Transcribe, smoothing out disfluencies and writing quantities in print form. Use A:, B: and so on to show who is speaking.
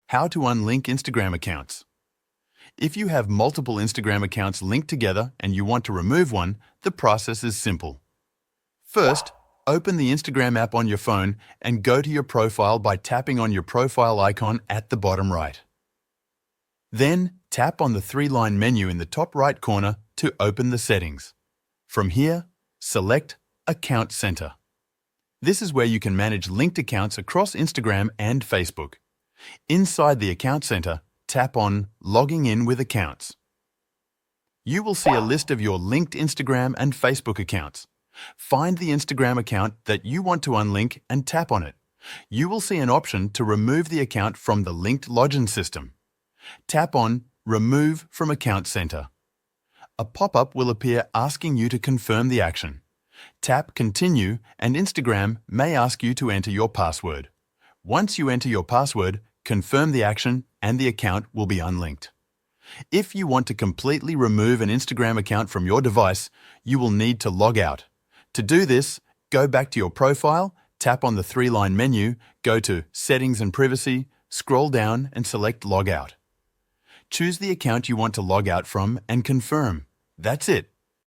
A: How to unlink Instagram accounts. If you have multiple Instagram accounts linked together and you want to remove one, the process is simple. First, open the Instagram app on your phone and go to your profile by tapping on your profile icon at the bottom right. Then, tap on the three-line menu in the top right corner to open the settings. From here, select Account Center. This is where you can manage linked accounts across Instagram and Facebook. Inside the Account Center, tap on Logging in with Accounts. You will see a list of your linked Instagram and Facebook accounts. Find the Instagram account that you want to unlink and tap on it. You will see an option to remove the account from the linked login system. Tap on Remove from Account Center. A pop-up will appear asking you to confirm the action. Tap Continue and Instagram may ask you to enter your password. Once you enter your password, confirm the action and the account will be unlinked. If you want to completely remove an Instagram account from your device, you will need to log out. To do this, go back to your profile, tap on the three-line menu, go to Settings and Privacy, scroll down and select Log Out. Choose the account you want to log out from and confirm. That's it.